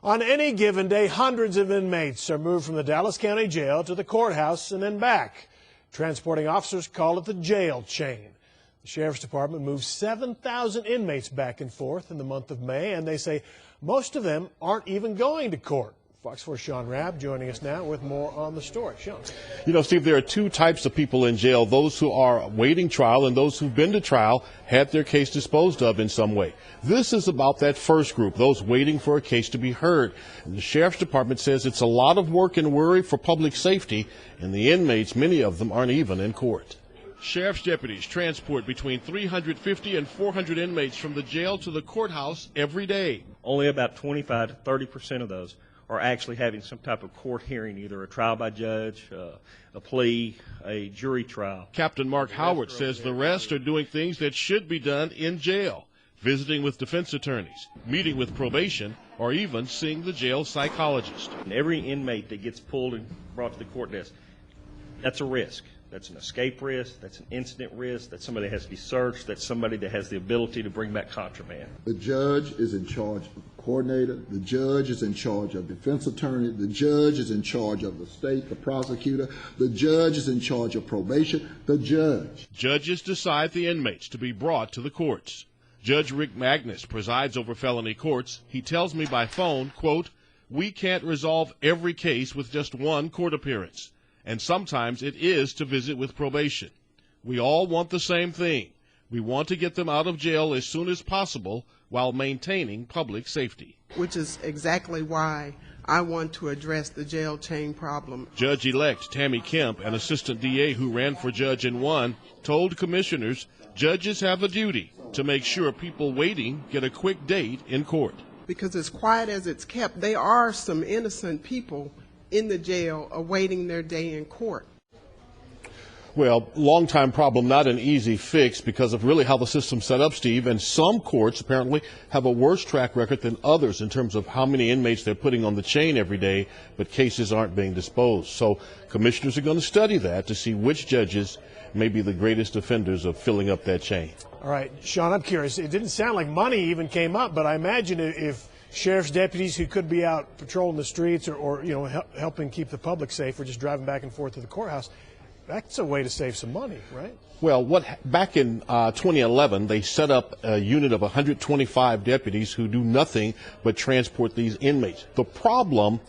On any given day, hundreds of inmates are moved from the Dallas County Jail to the courthouse and then back. Transporting officers call it the jail chain. The Sheriff's Department moved 7,000 inmates back and forth in the month of May, and they say most of them aren't even going to court. Fox 4's Sean Rabb joining us now with more on the story. Sean. You know, Steve, there are two types of people in jail, those who are awaiting trial and those who've been to trial, had their case disposed of in some way. This is about that first group, those waiting for a case to be heard. And the Sheriff's Department says it's a lot of work and worry for public safety, and the inmates, many of them, aren't even in court. Sheriff's deputies transport between 350 and 400 inmates from the jail to the courthouse every day. Only about 25 to 30% of those are actually having some type of court hearing, either a trial by judge, a plea, a jury trial. Captain Mark Howard says the rest are doing things that should be done in jail, visiting with defense attorneys, meeting with probation, or even seeing the jail psychologist. And every inmate that gets pulled and brought to the court desk, that's a risk. That's an escape risk, that's an incident risk, that's somebody that has to be searched, that's somebody that has the ability to bring back contraband. The judge is in charge of the coordinator, the judge is in charge of defense attorney, the judge is in charge of the state, the prosecutor, the judge is in charge of probation, the judge. Judges decide the inmates to be brought to the courts. Judge Rick Magnus presides over felony courts. He tells me by phone, quote, "We can't resolve every case with just one court appearance. And sometimes it is to visit with probation. We all want the same thing. We want to get them out of jail as soon as possible while maintaining public safety." Which is exactly why I want to address the jail chain problem. Judge-elect Tammy Kemp, an assistant DA who ran for judge and won, told commissioners judges have a duty to make sure people waiting get a quick date in court. Because as quiet as it's kept, there are some innocent people in the jail awaiting their day in court. Well, long-time problem, not an easy fix because of really how the system's set up, Steve. And some courts apparently have a worse track record than others in terms of how many inmates they're putting on the chain every day, but cases aren't being disposed. So commissioners are going to study that to see which judges may be the greatest offenders of filling up that chain. All right, Sean, I'm curious. It didn't sound like money even came up, but I imagine if sheriff's deputies who could be out patrolling the streets or you know, helping keep the public safe or just driving back and forth to the courthouse, that's a way to save some money, right? Well, back in 2011, they set up a unit of 125 deputies who do nothing but transport these inmates. The problem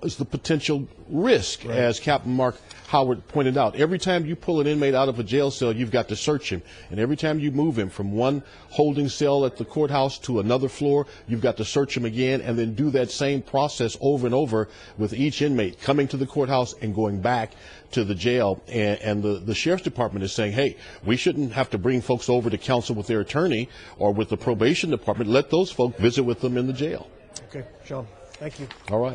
is the potential risk, right, as Captain Mark Howard pointed out. Every time you pull an inmate out of a jail cell, you've got to search him. And every time you move him from one holding cell at the courthouse to another floor, you've got to search him again and then do that same process over and over with each inmate coming to the courthouse and going back to the jail. And the Sheriff's Department is saying, hey, we shouldn't have to bring folks over to counsel with their attorney or with the probation department. Let those folks visit with them in the jail. Okay, Sean, thank you. All right.